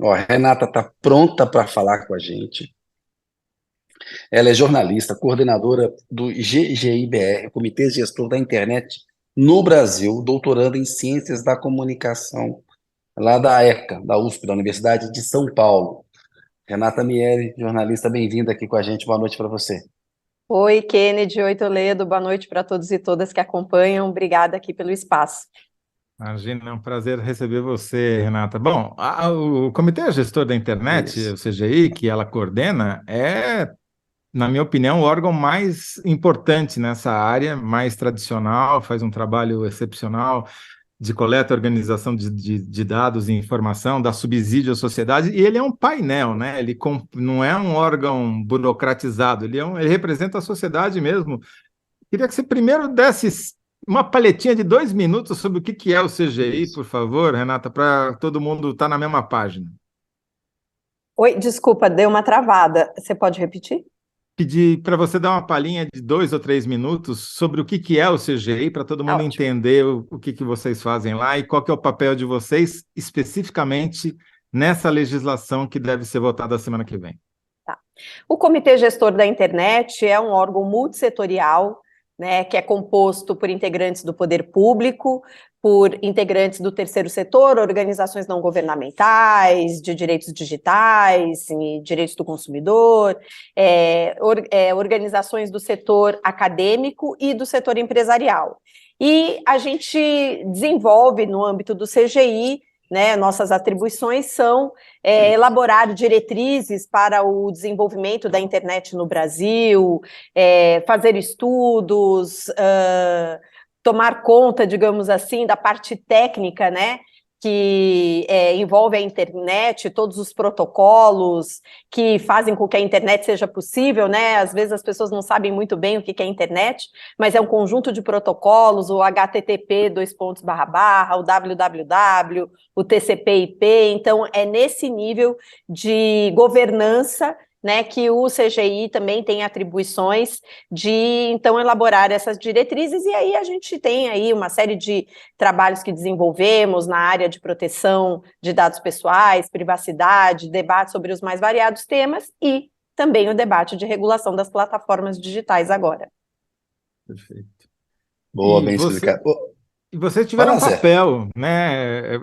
Ó, a Renata está pronta para falar com a gente. Ela é jornalista, coordenadora do GGIBR, Comitê Gestor da Internet no Brasil, doutoranda em Ciências da Comunicação, lá da ECA, da USP, da Universidade de São Paulo. Renata Mieri, jornalista, bem-vinda aqui com a gente. Boa noite para você. Oi, Kennedy, oi, Toledo, boa noite para todos e todas que acompanham. Obrigada aqui pelo espaço. Imagina, é um prazer receber você, Renata. Bom, o Comitê Gestor da Internet, Isso. o CGI, que ela coordena, na minha opinião, o órgão mais importante nessa área, mais tradicional, faz um trabalho excepcional de coleta e organização de dados e informação, dá subsídio à sociedade, e ele é um painel, né? Não é um órgão burocratizado, ele representa a sociedade mesmo. Queria que você primeiro desse uma palhetinha de 2 minutos sobre o que é o CGI, Isso. por favor, Renata, para todo mundo estar na mesma página. Oi, desculpa, deu uma travada. Você pode repetir? Pedir para você dar uma palhinha de 2 ou 3 minutos sobre o que é o CGI, para todo Tá mundo ótimo. entender o que vocês fazem lá e qual que é o papel de vocês especificamente nessa legislação que deve ser votada a semana que vem. Tá. O Comitê Gestor da Internet é um órgão multissetorial, né, que é composto por integrantes do poder público, por integrantes do terceiro setor, organizações não governamentais, de direitos digitais, e direitos do consumidor, organizações do setor acadêmico e do setor empresarial. E a gente desenvolve, no âmbito do CGI, né, nossas atribuições são elaborar diretrizes para o desenvolvimento da internet no Brasil, fazer estudos, tomar conta, digamos assim, da parte técnica, né, que envolve a internet, todos os protocolos que fazem com que a internet seja possível, né? Às vezes as pessoas não sabem muito bem o que é a internet, mas é um conjunto de protocolos, o HTTP, o www, o TCP/IP, então é nesse nível de governança, né, que o CGI também tem atribuições de, então, elaborar essas diretrizes, e aí a gente tem aí uma série de trabalhos que desenvolvemos na área de proteção de dados pessoais, privacidade, debate sobre os mais variados temas e também o debate de regulação das plataformas digitais agora. Perfeito. Boa, E bem você, explicado. Ô, E vocês tiveram fala, um Zé. papel, né?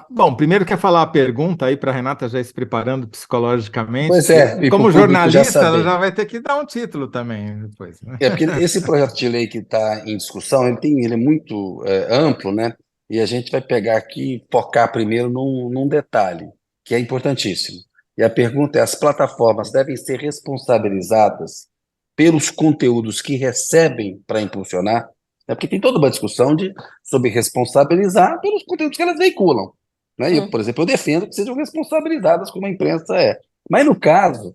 Bom, primeiro quer falar a pergunta aí para a Renata já ir se preparando psicologicamente, Pois porque é, e para o como público já jornalista ela saber. já vai ter que dar um título também depois, né? É porque esse projeto de lei que está em discussão, ele é muito amplo, né? E a gente vai pegar aqui e focar primeiro num detalhe, que é importantíssimo. E a pergunta é: as plataformas devem ser responsabilizadas pelos conteúdos que recebem para impulsionar? É porque tem toda uma discussão sobre responsabilizar pelos conteúdos que elas veiculam, né? Eu, por exemplo, eu defendo que sejam responsabilizadas como a imprensa é. Mas no caso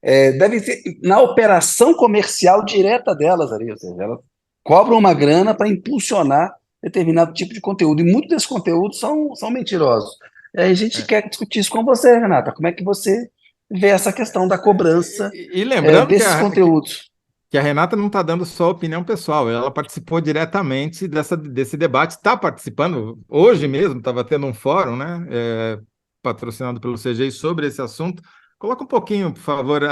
devem ser na operação comercial direta delas ali, ou seja, elas cobram uma grana para impulsionar determinado tipo de conteúdo, e muitos desses conteúdos são mentirosos. E aí a gente É. quer discutir isso com você, Renata, como é que você vê essa questão da cobrança E lembrando desses conteúdos? que a Renata não está dando só opinião pessoal, ela participou diretamente desse debate, está participando, hoje mesmo estava tendo um fórum, né? Patrocinado pelo CGI sobre esse assunto. Coloca um pouquinho, por favor,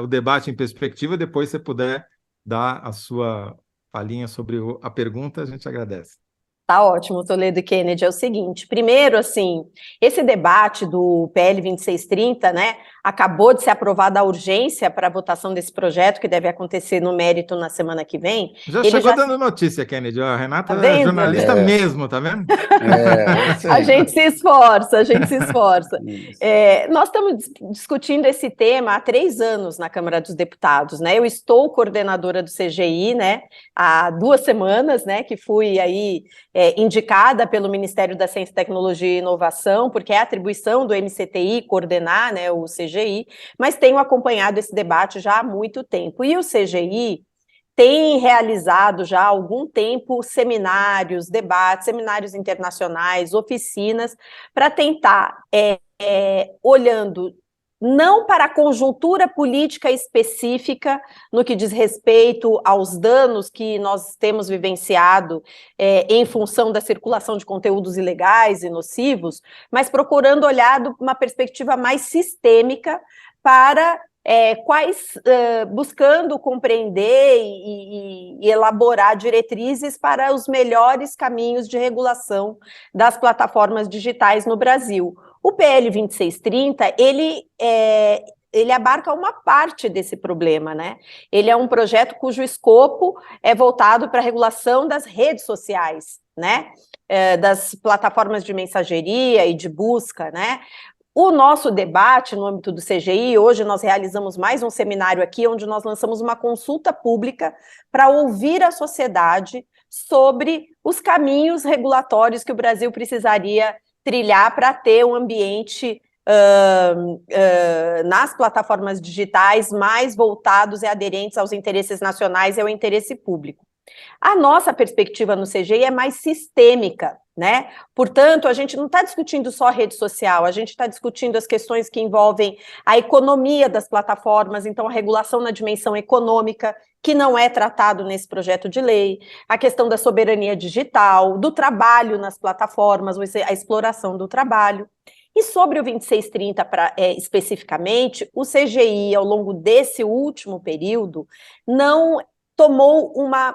o debate em perspectiva, depois se puder dar a sua palhinha sobre a pergunta, a gente agradece. Tá ótimo, Toledo e Kennedy. É o seguinte, primeiro, assim, esse debate do PL 2630, né, acabou de ser aprovada a urgência para a votação desse projeto, que deve acontecer no mérito na semana que vem. Já Ele chegou já, dando notícia, Kennedy. Ó, a Renata tá é vendo? jornalista É, mesmo, tá vendo? isso A aí. gente se esforça, a gente se esforça. Isso. Nós estamos discutindo esse tema há 3 anos na Câmara dos Deputados, né? Eu estou coordenadora do CGI, né? Há 2 semanas, né? Que fui aí indicada pelo Ministério da Ciência, Tecnologia e Inovação, porque é atribuição do MCTI coordenar, né? O CGI, mas tenho acompanhado esse debate já há muito tempo. E o CGI tem realizado já há algum tempo seminários, debates, seminários internacionais, oficinas, para tentar, olhando não para a conjuntura política específica no que diz respeito aos danos que nós temos vivenciado em função da circulação de conteúdos ilegais e nocivos, mas procurando olhar de uma perspectiva mais sistêmica para buscando compreender e elaborar diretrizes para os melhores caminhos de regulação das plataformas digitais no Brasil. O PL 2630, ele abarca uma parte desse problema, né? Ele é um projeto cujo escopo é voltado para a regulação das redes sociais, né? Das plataformas de mensageria e de busca, né? O nosso debate no âmbito do CGI, hoje nós realizamos mais um seminário aqui, onde nós lançamos uma consulta pública para ouvir a sociedade sobre os caminhos regulatórios que o Brasil precisaria trilhar para ter um ambiente nas plataformas digitais mais voltados e aderentes aos interesses nacionais e ao interesse público. A nossa perspectiva no CGI é mais sistêmica, né? Portanto, a gente não está discutindo só rede social, a gente está discutindo as questões que envolvem a economia das plataformas, então a regulação na dimensão econômica, que não é tratado nesse projeto de lei, a questão da soberania digital, do trabalho nas plataformas, a exploração do trabalho. E sobre o 2630 especificamente, o CGI, ao longo desse último período, não tomou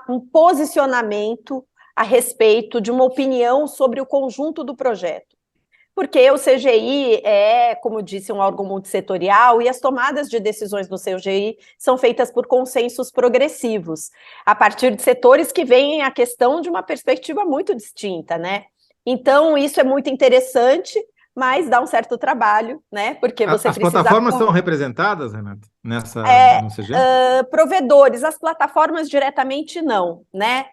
um posicionamento a respeito de uma opinião sobre o conjunto do projeto. Porque o CGI é, como disse, um órgão multissetorial e as tomadas de decisões no CGI são feitas por consensos progressivos, a partir de setores que veem a questão de uma perspectiva muito distinta, né? Então, isso é muito interessante, mas dá um certo trabalho, né? Porque você As plataformas estão representadas, Renata, no CGI? Provedores, as plataformas diretamente não, né?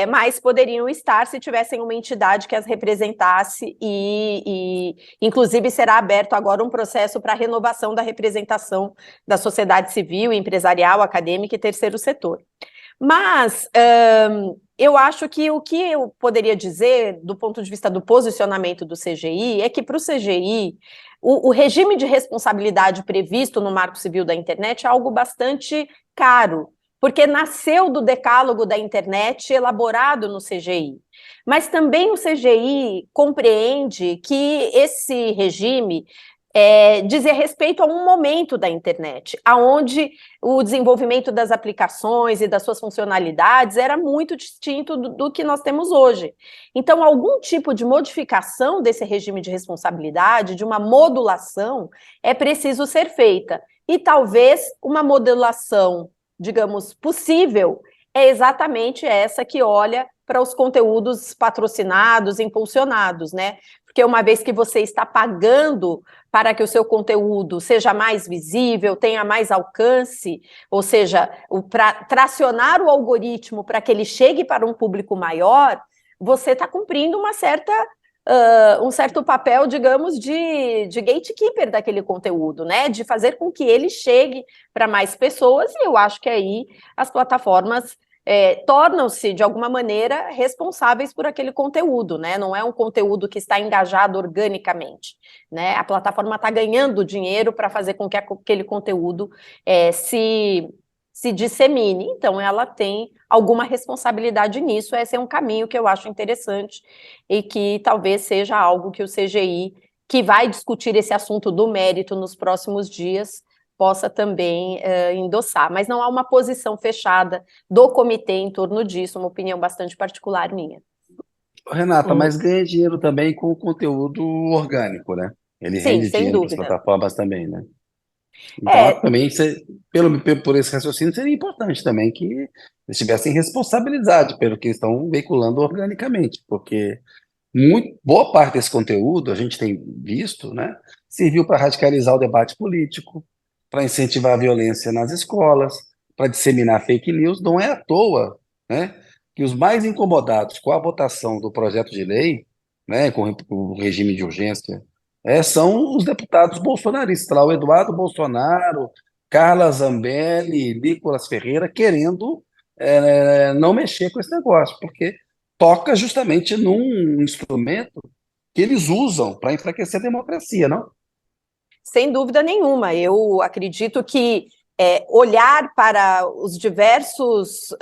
Mas poderiam estar se tivessem uma entidade que as representasse e inclusive será aberto agora um processo para renovação da representação da sociedade civil, empresarial, acadêmica e terceiro setor. Mas eu acho que o que eu poderia dizer, do ponto de vista do posicionamento do CGI, é que para o CGI, o regime de responsabilidade previsto no Marco Civil da Internet é algo bastante caro, porque nasceu do decálogo da internet elaborado no CGI. Mas também o CGI compreende que esse regime dizia respeito a um momento da internet, onde o desenvolvimento das aplicações e das suas funcionalidades era muito distinto do que nós temos hoje. Então, algum tipo de modificação desse regime de responsabilidade, de uma modulação, é preciso ser feita. E talvez uma modulação, digamos, possível, é exatamente essa que olha para os conteúdos patrocinados, impulsionados, né? Porque uma vez que você está pagando para que o seu conteúdo seja mais visível, tenha mais alcance, ou seja, para tracionar o algoritmo para que ele chegue para um público maior, você está cumprindo um certo papel, digamos, de gatekeeper daquele conteúdo, né? De fazer com que ele chegue para mais pessoas, e eu acho que aí as plataformas tornam-se, de alguma maneira, responsáveis por aquele conteúdo, né? Não é um conteúdo que está engajado organicamente, né? A plataforma está ganhando dinheiro para fazer com que aquele conteúdo se dissemine, então ela tem alguma responsabilidade nisso. Esse é um caminho que eu acho interessante e que talvez seja algo que o CGI, que vai discutir esse assunto do mérito nos próximos dias, possa também endossar, mas não há uma posição fechada do comitê em torno disso, uma opinião bastante particular minha. Renata, mas ganha dinheiro também com o conteúdo orgânico, né? Ele rende sem dinheiro para as dúvida. plataformas também, né? Então, também, por esse raciocínio, seria importante também que eles tivessem responsabilidade pelo que estão veiculando organicamente, porque boa parte desse conteúdo, a gente tem visto, né, serviu para radicalizar o debate político, para incentivar a violência nas escolas, para disseminar fake news. Não é à toa, né, que os mais incomodados com a votação do projeto de lei, né, com o regime de urgência, são os deputados bolsonaristas, lá o Eduardo Bolsonaro, Carla Zambelli, Nicolas Ferreira, querendo não mexer com esse negócio, porque toca justamente num instrumento que eles usam para enfraquecer a democracia, não? Sem dúvida nenhuma. Eu acredito que olhar para os diversos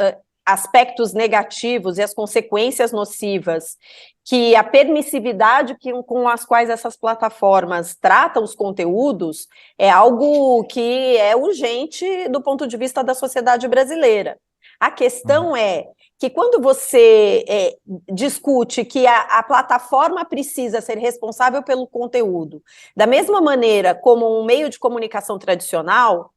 aspectos negativos e as consequências nocivas que a permissividade com as quais essas plataformas tratam os conteúdos é algo que é urgente do ponto de vista da sociedade brasileira. A questão é que quando você discute que a plataforma precisa ser responsável pelo conteúdo, da mesma maneira como um meio de comunicação tradicional,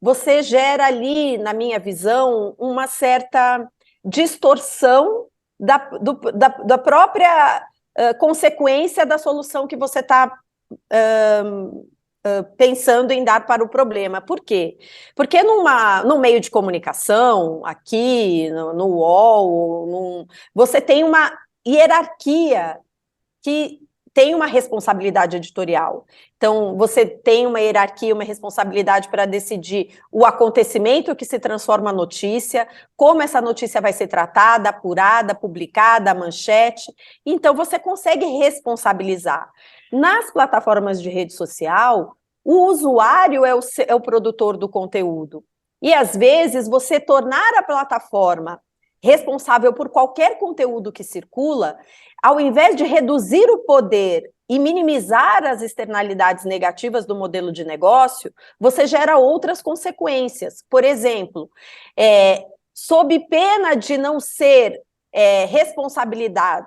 você gera ali, na minha visão, uma certa distorção da própria consequência da solução que você está pensando em dar para o problema. Por quê? Porque num meio de comunicação, aqui, no UOL, você tem uma hierarquia que tem uma responsabilidade editorial. Então, você tem uma hierarquia, uma responsabilidade para decidir o acontecimento que se transforma em notícia, como essa notícia vai ser tratada, apurada, publicada, manchete. Então, você consegue responsabilizar. Nas plataformas de rede social, o usuário é o produtor do conteúdo. E, às vezes, você tornar a plataforma responsável por qualquer conteúdo que circula, ao invés de reduzir o poder e minimizar as externalidades negativas do modelo de negócio, você gera outras consequências. Por exemplo, sob pena de não ser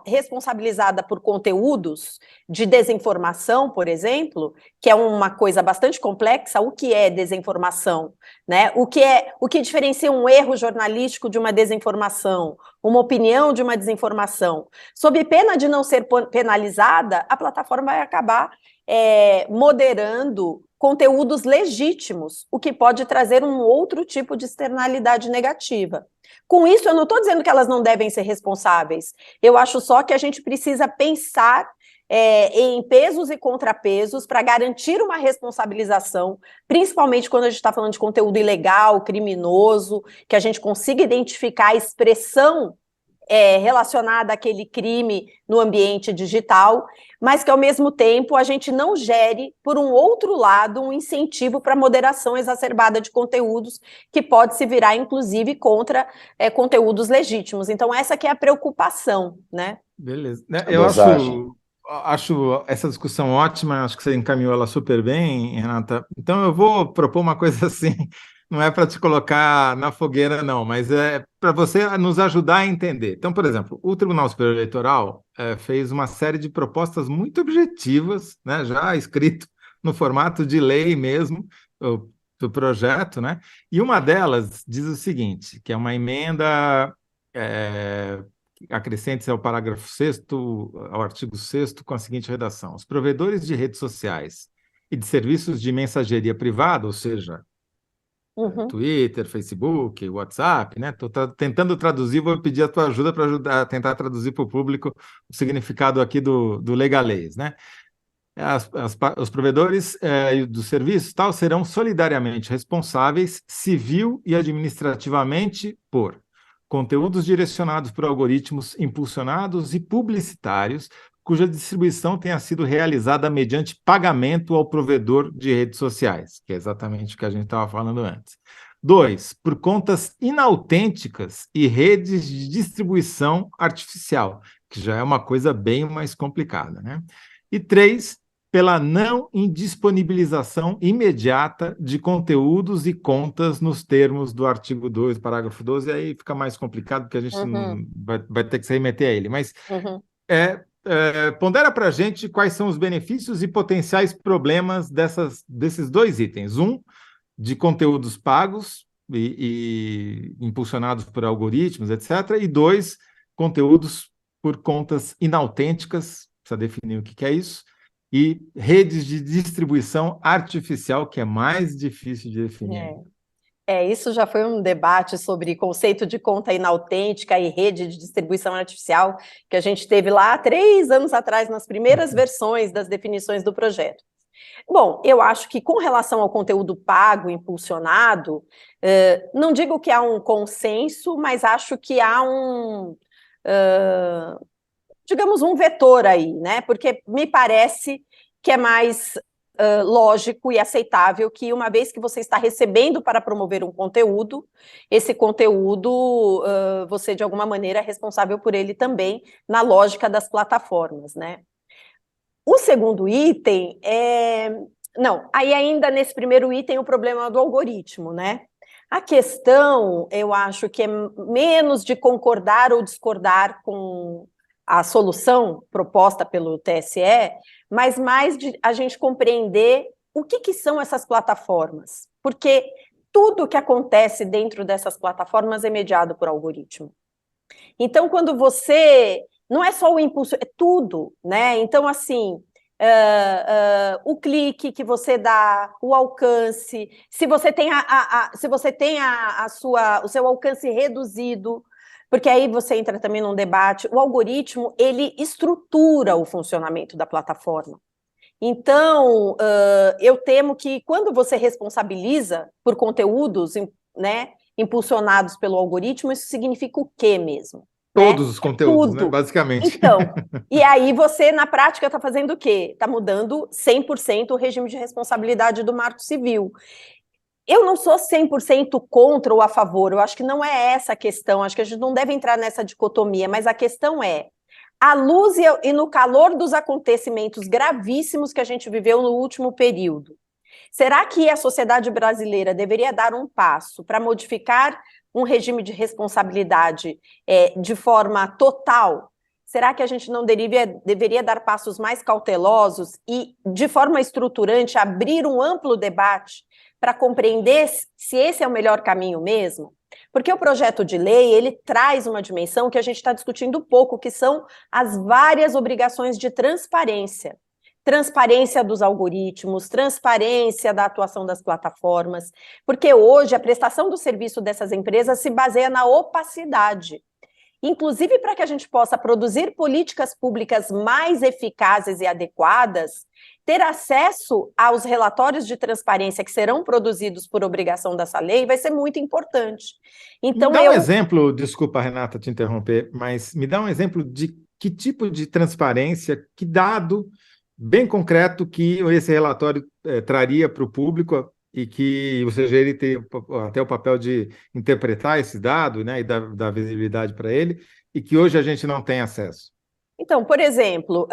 responsabilizada por conteúdos de desinformação, por exemplo, que é uma coisa bastante complexa. O que é desinformação, né? O que diferencia um erro jornalístico de uma desinformação, uma opinião de uma desinformação? Sob pena de não ser penalizada, a plataforma vai acabar moderando conteúdos legítimos, o que pode trazer um outro tipo de externalidade negativa. Com isso, eu não estou dizendo que elas não devem ser responsáveis, eu acho só que a gente precisa pensar em pesos e contrapesos para garantir uma responsabilização, principalmente quando a gente está falando de conteúdo ilegal, criminoso, que a gente consiga identificar a expressão relacionada àquele crime no ambiente digital, mas que, ao mesmo tempo, a gente não gere, por um outro lado, um incentivo para moderação exacerbada de conteúdos, que pode se virar, inclusive, contra conteúdos legítimos. Então, essa que é a preocupação, né? Beleza. Eu acho essa discussão ótima, acho que você encaminhou ela super bem, Renata. Então, eu vou propor uma coisa assim, não é para te colocar na fogueira, não, mas é para você nos ajudar a entender. Então, por exemplo, o Tribunal Superior Eleitoral fez uma série de propostas muito objetivas, né, já escrito no formato de lei mesmo, do projeto, né? E uma delas diz o seguinte, que é uma emenda acrescente-se ao parágrafo 6º, ao artigo 6º, com a seguinte redação: os provedores de redes sociais e de serviços de mensageria privada, ou seja, Twitter, Facebook, WhatsApp, né? Estou tentando traduzir, vou pedir a tua ajuda para ajudar a tentar traduzir para o público o significado aqui do legalês, né? Os provedores dos serviços tal serão solidariamente responsáveis civil e administrativamente por conteúdos direcionados por algoritmos impulsionados e publicitários cuja distribuição tenha sido realizada mediante pagamento ao provedor de redes sociais, que é exatamente o que a gente estava falando antes. 2, por contas inautênticas e redes de distribuição artificial, que já é uma coisa bem mais complicada, né? E 3, pela não indisponibilização imediata de conteúdos e contas nos termos do artigo 2, parágrafo 12, aí fica mais complicado, porque a gente vai ter que se remeter a ele. Mas pondera para a gente quais são os benefícios e potenciais problemas desses dois itens. De conteúdos pagos e impulsionados por algoritmos, etc. E 2, conteúdos por contas inautênticas, precisa definir o que é isso, e redes de distribuição artificial, que é mais difícil de definir. Isso já foi um debate sobre conceito de conta inautêntica e rede de distribuição artificial que a gente teve lá 3 anos atrás, nas primeiras versões das definições do projeto. Bom, eu acho que com relação ao conteúdo pago, impulsionado, não digo que há um consenso, mas acho que há digamos, um vetor aí, né? Porque me parece que é mais lógico e aceitável que, uma vez que você está recebendo para promover um conteúdo, esse conteúdo, você, de alguma maneira, é responsável por ele também, na lógica das plataformas, né? O segundo item é... Não, aí ainda nesse primeiro item o problema do algoritmo, né? A questão, eu acho que é menos de concordar ou discordar com a solução proposta pelo TSE, mas mais de a gente compreender o que são essas plataformas. Porque tudo que acontece dentro dessas plataformas é mediado por algoritmo. Então, quando você... Não é só o impulso, é tudo, né? Então, assim... o clique que você dá, o alcance, se você tem se você tem o seu alcance reduzido, porque aí você entra também num debate, o algoritmo, ele estrutura o funcionamento da plataforma. Então, eu temo que quando você responsabiliza por conteúdos, né, impulsionados pelo algoritmo, isso significa o quê mesmo? Todos Né? os conteúdos, Tudo. né? Basicamente. Então, e aí você, na prática, está fazendo o quê? Está mudando 100% o regime de responsabilidade do Marco Civil. Eu não sou 100% contra ou a favor, eu acho que não é essa a questão, acho que a gente não deve entrar nessa dicotomia, mas a questão é, à luz e no calor dos acontecimentos gravíssimos que a gente viveu no último período, será que a sociedade brasileira deveria dar um passo para modificar um regime de responsabilidade de forma total? Será que a gente não deveria dar passos mais cautelosos e, de forma estruturante, abrir um amplo debate para compreender se esse é o melhor caminho mesmo? Porque o projeto de lei, ele traz uma dimensão que a gente está discutindo pouco, que são as várias obrigações de transparência. Transparência dos algoritmos, transparência da atuação das plataformas, porque hoje a prestação do serviço dessas empresas se baseia na opacidade. Inclusive, para que a gente possa produzir políticas públicas mais eficazes e adequadas, ter acesso aos relatórios de transparência que serão produzidos por obrigação dessa lei vai ser muito importante. Então, me dá um exemplo, desculpa, Renata, te interromper, mas me dá um exemplo de que tipo de transparência, que dado bem concreto que esse relatório traria para o público e que o CGI tem até o papel de interpretar esse dado, né, e dar visibilidade para ele, e que hoje a gente não tem acesso. Então, por exemplo,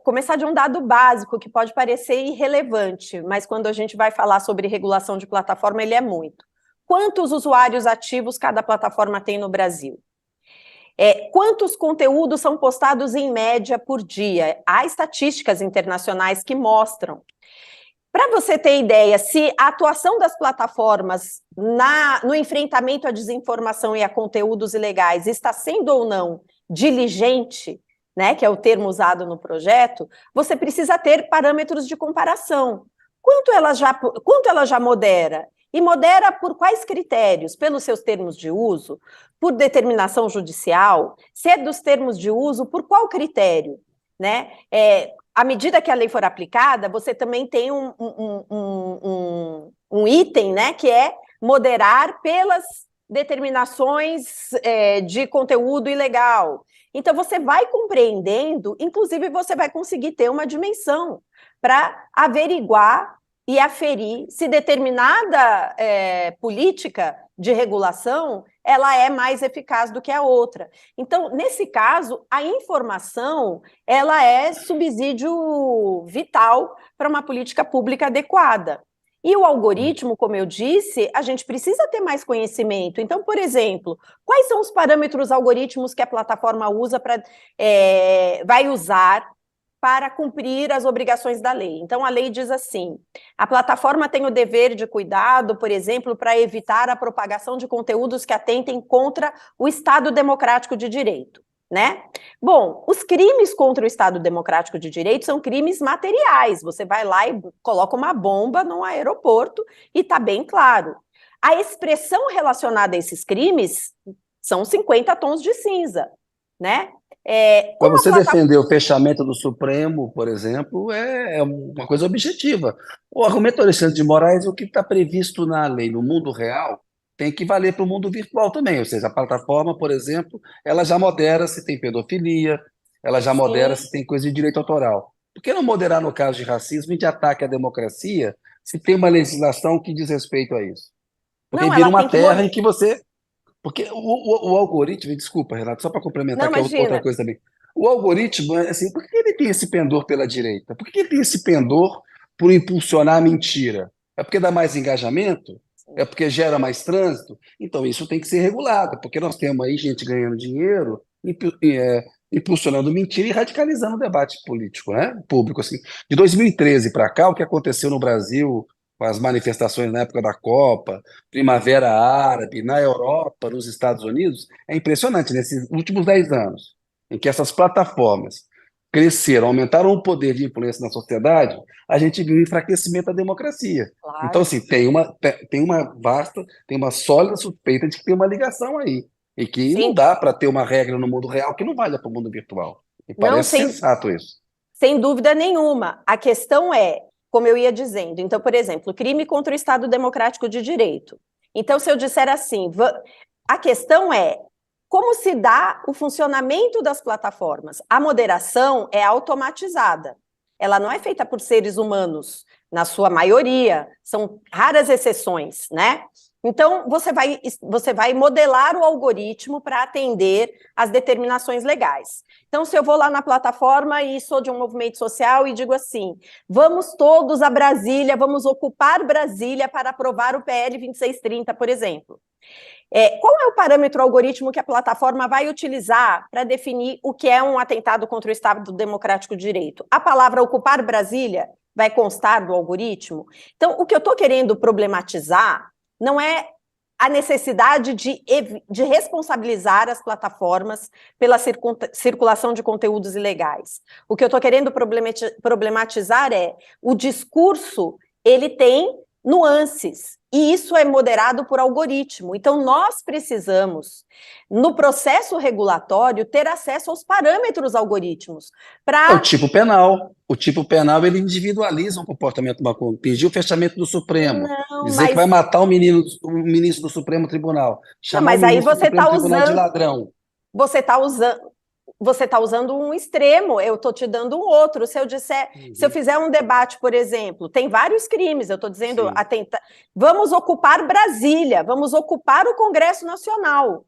começar de um dado básico que pode parecer irrelevante, mas quando a gente vai falar sobre regulação de plataforma, ele é muito. Quantos usuários ativos cada plataforma tem no Brasil? Quantos conteúdos são postados em média por dia? Há estatísticas internacionais que mostram. Para você ter ideia, se a atuação das plataformas no enfrentamento à desinformação e a conteúdos ilegais está sendo ou não diligente, né, que é o termo usado no projeto, você precisa ter parâmetros de comparação. Quanto ela já modera? E modera por quais critérios? Pelos seus termos de uso? Por determinação judicial? Se é dos termos de uso, por qual critério? Né? À medida que a lei for aplicada, você também tem um item, né, que é moderar pelas determinações de conteúdo ilegal. Então, você vai compreendendo, inclusive você vai conseguir ter uma dimensão para averiguar e aferir se determinada política de regulação ela é mais eficaz do que a outra. Então, nesse caso, a informação ela é subsídio vital para uma política pública adequada. E o algoritmo, como eu disse, a gente precisa ter mais conhecimento. Então, por exemplo, quais são os parâmetros algoritmos que a plataforma usa vai usar para cumprir as obrigações da lei? Então, a lei diz assim: a plataforma tem o dever de cuidado, por exemplo, para evitar a propagação de conteúdos que atentem contra o Estado Democrático de Direito, né? Bom, os crimes contra o Estado Democrático de Direito são crimes materiais. Você vai lá e coloca uma bomba num aeroporto e está bem claro. A expressão relacionada a esses crimes são 50 tons de cinza, né? Para você defender o fechamento do Supremo, por exemplo, é uma coisa objetiva. O argumento do Alexandre de Moraes, o que está previsto na lei no mundo real, tem que valer para o mundo virtual também. Ou seja, a plataforma, por exemplo, ela já modera se tem pedofilia, ela já modera se tem coisa de direito autoral. Por que não moderar no caso de racismo e de ataque à democracia se tem uma legislação que diz respeito a isso? Porque Não, vira ela uma tem que terra em que você... Porque o algoritmo, desculpa, Renato, só para Não, complementar, que é outra imagina. coisa também. O algoritmo, assim, por que ele tem esse pendor pela direita? Por que ele tem esse pendor por impulsionar a mentira? É porque dá mais engajamento? É porque gera mais trânsito? Então isso tem que ser regulado, porque nós temos aí gente ganhando dinheiro, impulsionando mentira e radicalizando o debate político, né? Público, assim. De 2013 para cá, o que aconteceu no Brasil com as manifestações na época da Copa, Primavera Árabe, na Europa, nos Estados Unidos, é impressionante. Nesses últimos 10 anos, em que essas plataformas cresceram, aumentaram o poder de influência na sociedade, a gente viu o enfraquecimento da democracia. Então, Claro. assim, tem uma sólida suspeita de que tem uma ligação aí. E que não Sim. dá para ter uma regra no mundo real que não valha para o mundo virtual. E Não, parece sensato isso. sem dúvida nenhuma. A questão é, como eu ia dizendo, então, por exemplo, crime contra o Estado Democrático de Direito. Então, se eu disser assim, a questão é como se dá o funcionamento das plataformas. A moderação é automatizada. Ela não é feita por seres humanos, na sua maioria, são raras exceções, né? Então, você vai modelar o algoritmo para atender às determinações legais. Então, se eu vou lá na plataforma e sou de um movimento social e digo assim, vamos todos a Brasília, vamos ocupar Brasília para aprovar o PL 2630, por exemplo. Qual é o parâmetro algoritmo que a plataforma vai utilizar para definir o que é um atentado contra o Estado Democrático de Direito? A palavra ocupar Brasília vai constar do algoritmo? Então, o que eu estou querendo problematizar não é a necessidade de responsabilizar as plataformas pela circulação de conteúdos ilegais. O que eu estou querendo problematizar é o discurso, ele tem nuances, e isso é moderado por algoritmo. Então, nós precisamos, no processo regulatório, ter acesso aos parâmetros algoritmos. É o tipo penal. O tipo penal, ele individualiza um comportamento maconheiro. Pedir o fechamento do Supremo. Não, Dizer que vai matar o ministro do Supremo Tribunal. não, Chamar o mas aí ministro do você Supremo está Tribunal de usando, ladrão. você está usando, você está usando um extremo, eu estou te dando um outro. Se eu fizer um debate, por exemplo, tem vários crimes, eu estou dizendo, vamos ocupar Brasília, vamos ocupar o Congresso Nacional.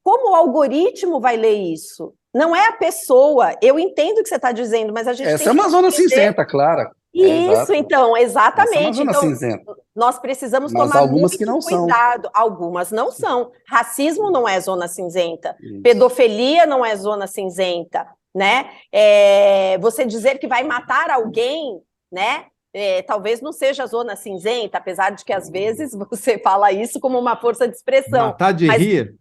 Como o algoritmo vai ler isso? Não é a pessoa, eu entendo o que você está dizendo, mas a gente Essa tem é uma que zona entender. cinzenta, claro. Isso, Exato. então, Essa é uma exatamente. zona Então, cinzenta. nós precisamos Mas tomar algumas que muito não são. cuidado. Algumas não são. Racismo não é zona cinzenta. Isso. Pedofilia não é zona cinzenta, né? Você dizer que vai matar alguém, né? Talvez não seja zona cinzenta, apesar de que às vezes você fala isso como uma força de expressão. Matar de rir?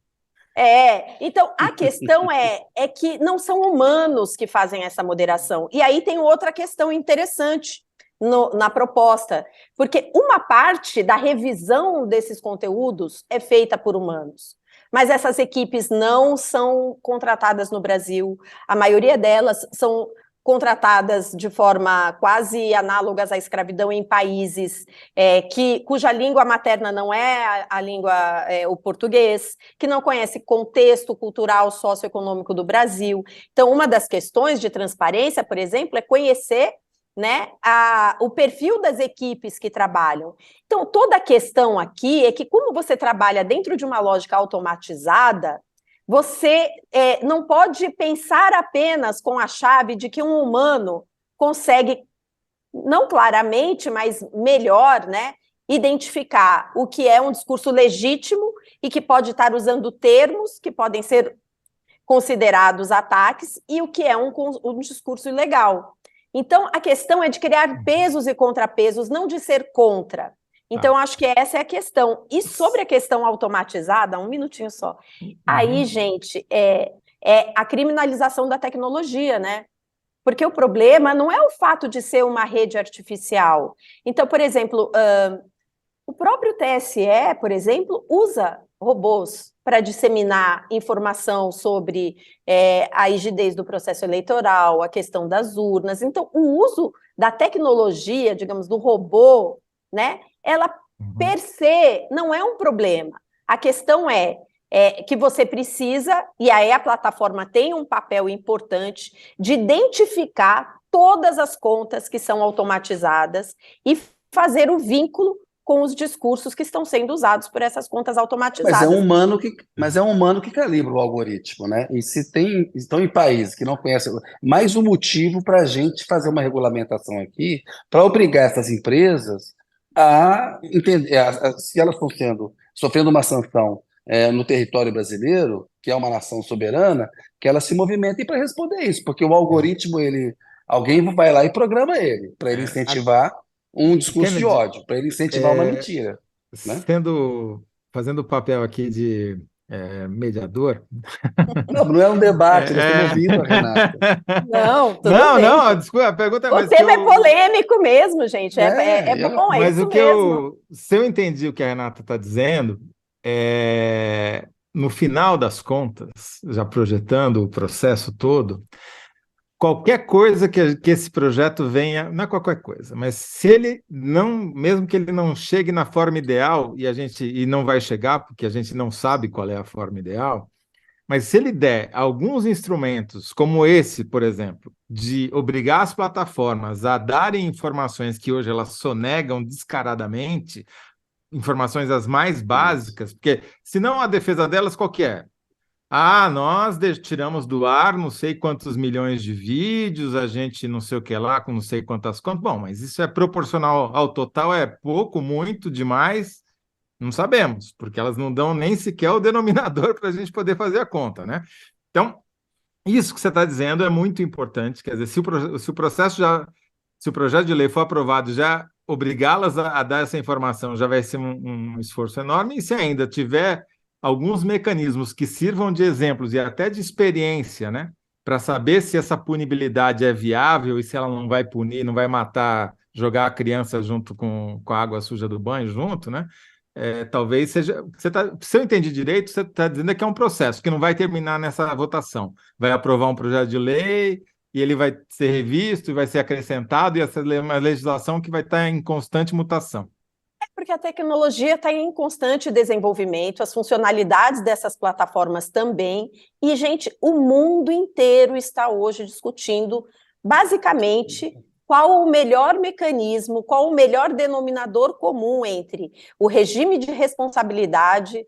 Então a questão é que não são humanos que fazem essa moderação. E aí tem outra questão interessante na proposta, porque uma parte da revisão desses conteúdos é feita por humanos. Mas essas equipes não são contratadas no Brasil, a maioria delas são contratadas de forma quase análogas à escravidão em países cuja língua materna não é a língua, o português, que não conhece contexto cultural, socioeconômico do Brasil. Então, uma das questões de transparência, por exemplo, é conhecer, né, o perfil das equipes que trabalham. Então, toda a questão aqui é que, como você trabalha dentro de uma lógica automatizada, você não pode pensar apenas com a chave de que um humano consegue, não claramente, mas melhor, né, identificar o que é um discurso legítimo e que pode estar usando termos que podem ser considerados ataques e o que é um discurso ilegal. Então, a questão é de criar pesos e contrapesos, não de ser contra. Então, acho que essa é a questão. E sobre a questão automatizada, um minutinho só. Aí, gente, é a criminalização da tecnologia, né? Porque o problema não é o fato de ser uma rede artificial. Então, por exemplo, o próprio TSE, por exemplo, usa robôs para disseminar informação sobre a rigidez do processo eleitoral, a questão das urnas. Então, o uso da tecnologia, digamos, do robô, né, ela, per se, não é um problema. A questão é que você precisa, e aí a plataforma tem um papel importante de identificar todas as contas que são automatizadas e fazer o vínculo com os discursos que estão sendo usados por essas contas automatizadas. Mas é um humano que calibra o algoritmo, né? E se estão em países que não conhecem, mais um motivo para a gente fazer uma regulamentação aqui, para obrigar essas empresas a entender, se elas estão sofrendo uma sanção no território brasileiro, que é uma nação soberana, que elas se movimentem para responder isso, porque o algoritmo, alguém vai lá e programa ele, para ele incentivar um discurso de Kennedy, ódio, para ele incentivar uma mentira, né? fazendo o papel aqui de mediador. Não é um debate, nós estamos É, ouvindo a Renata. Não, tudo Não, bem. não, desculpa, a pergunta é O mais tema é polêmico mesmo, gente. É bom, é mas isso mesmo. se eu entendi o que a Renata está dizendo, no final das contas, já projetando o processo todo, qualquer coisa que esse projeto venha, não é qualquer coisa, mas se ele não, mesmo que ele não chegue na forma ideal, e não vai chegar, porque a gente não sabe qual é a forma ideal, mas se ele der alguns instrumentos, como esse, por exemplo, de obrigar as plataformas a darem informações que hoje elas sonegam descaradamente, informações as mais básicas, porque senão a defesa delas qual que é? Nós tiramos do ar não sei quantos milhões de vídeos, a gente não sei o que lá, com não sei quantas contas. Bom, mas isso é proporcional ao total, é pouco, muito, demais? Não sabemos, porque elas não dão nem sequer o denominador para a gente poder fazer a conta, né? Então, isso que você está dizendo é muito importante. Quer dizer, se o projeto de lei for aprovado, já obrigá-las a dar essa informação já vai ser um esforço enorme. E se ainda tiver alguns mecanismos que sirvam de exemplos e até de experiência, né, para saber se essa punibilidade é viável e se ela não vai punir, não vai matar, jogar a criança junto com a água suja do banho junto, né? Talvez seja. Se eu entendi direito, você está dizendo que é um processo que não vai terminar nessa votação. Vai aprovar um projeto de lei e ele vai ser revisto e vai ser acrescentado, e essa é uma legislação que vai estar em constante mutação. Porque a tecnologia está em constante desenvolvimento, as funcionalidades dessas plataformas também. E, gente, o mundo inteiro está hoje discutindo, basicamente, qual o melhor mecanismo, qual o melhor denominador comum entre o regime de responsabilidade,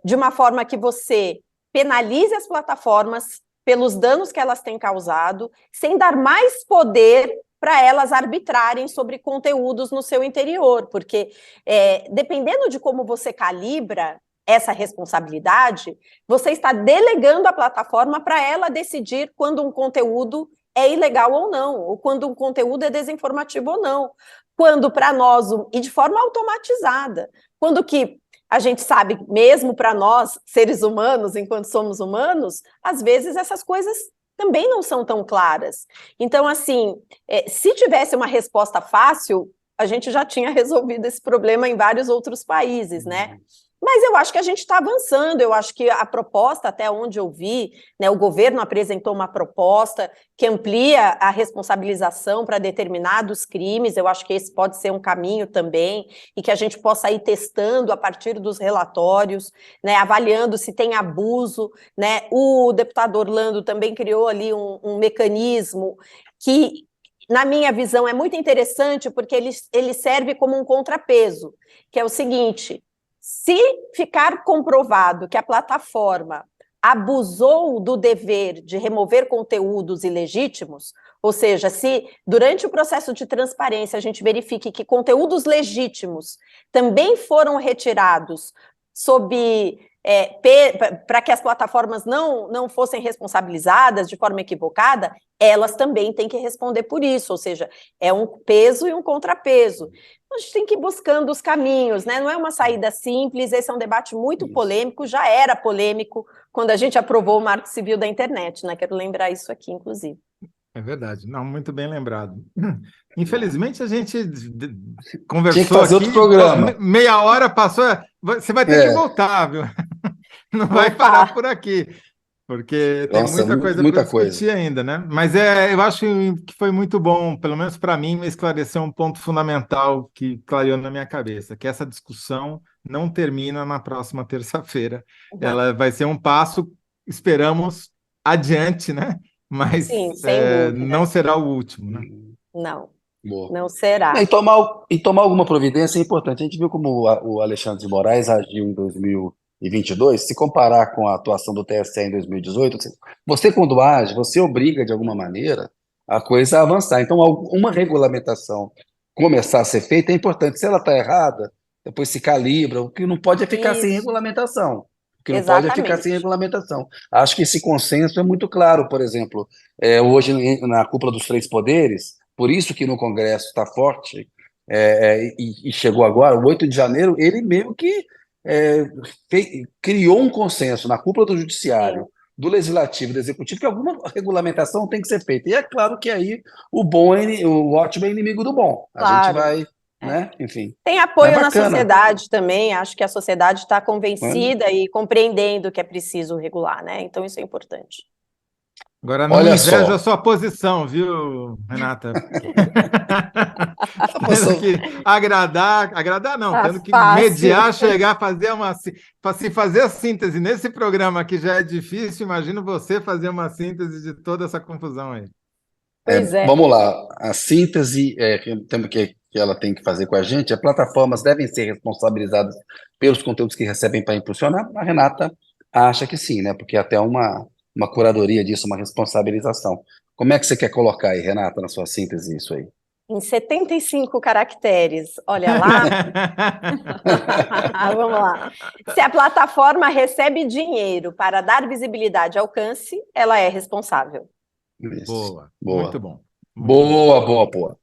de uma forma que você penalize as plataformas pelos danos que elas têm causado, sem dar mais poder para elas arbitrarem sobre conteúdos no seu interior, porque dependendo de como você calibra essa responsabilidade, você está delegando a plataforma para ela decidir quando um conteúdo é ilegal ou não, ou quando um conteúdo é desinformativo ou não, quando para nós, e de forma automatizada, quando que a gente sabe, mesmo para nós, seres humanos, enquanto somos humanos, às vezes essas coisas também não são tão claras. Então, assim, se tivesse uma resposta fácil, a gente já tinha resolvido esse problema em vários outros países, né? Mas eu acho que a gente está avançando, eu acho que a proposta, até onde eu vi, né, o governo apresentou uma proposta que amplia a responsabilização para determinados crimes, eu acho que esse pode ser um caminho também, e que a gente possa ir testando a partir dos relatórios, né, avaliando se tem abuso, né? O deputado Orlando também criou ali um mecanismo que, na minha visão, é muito interessante, porque ele serve como um contrapeso, que é o seguinte: se ficar comprovado que a plataforma abusou do dever de remover conteúdos ilegítimos, ou seja, se durante o processo de transparência a gente verifique que conteúdos legítimos também foram retirados para que as plataformas não fossem responsabilizadas de forma equivocada, elas também têm que responder por isso, ou seja, é um peso e um contrapeso. A gente tem que ir buscando os caminhos, né? Não é uma saída simples, esse é um debate muito polêmico, já era polêmico quando a gente aprovou o Marco Civil da Internet, né? Quero lembrar isso aqui, inclusive. É verdade, não, muito bem lembrado. Infelizmente, a gente conversou Tinha que fazer aqui, outro programa. meia hora passou, você vai ter que voltar, viu? Não vai parar por aqui, porque tem Nossa, muita coisa para muita coisa. discutir ainda, né? Mas eu acho que foi muito bom, pelo menos para mim, me esclareceu um ponto fundamental que clareou na minha cabeça, que essa discussão não termina na próxima terça-feira. Ela vai ser um passo, esperamos, adiante, né? mas Sim, sem dúvida. não será o último, né? Não, Boa. não será. E tomar alguma providência é importante. A gente viu como o Alexandre de Moraes agiu em 2022, se comparar com a atuação do TSE em 2018, você quando age, você obriga de alguma maneira a coisa a avançar. Então, uma regulamentação começar a ser feita é importante. Se ela está errada, depois se calibra. O que não pode é ficar sem Isso, regulamentação. O que não pode é ficar sem exatamente. regulamentação. Acho que esse consenso é muito claro, por exemplo, hoje na cúpula dos três poderes, por isso que no Congresso está forte, e chegou agora, o 8 de janeiro, ele meio que criou um consenso na cúpula do Sim, Judiciário, do Legislativo e do Executivo, que alguma regulamentação tem que ser feita. E é claro que aí o ótimo é inimigo do bom. A gente claro. vai, É. né? Enfim. Tem Mas apoio na bacana. sociedade também, acho que a sociedade está Né? convencida e compreendendo que é preciso regular, né? Então isso é importante. Agora, não Olha invejo a só. sua posição, viu, Renata? A Tendo posição- que agradar não, Tá tendo que fácil. mediar, chegar, fazer a síntese nesse programa que já é difícil, imagino você fazer uma síntese de toda essa confusão aí. Pois é. Vamos lá. A síntese que ela tem que fazer com a gente, as plataformas devem ser responsabilizadas pelos conteúdos que recebem para impulsionar. A Renata acha que sim, né? Porque até uma curadoria disso, uma responsabilização. Como é que você quer colocar aí, Renata, na sua síntese isso aí? Em 75 caracteres, olha lá. Vamos lá. Se a plataforma recebe dinheiro para dar visibilidade e alcance, ela é responsável. Isso. Boa, muito Boa. bom, muito bom. Boa, boa, boa.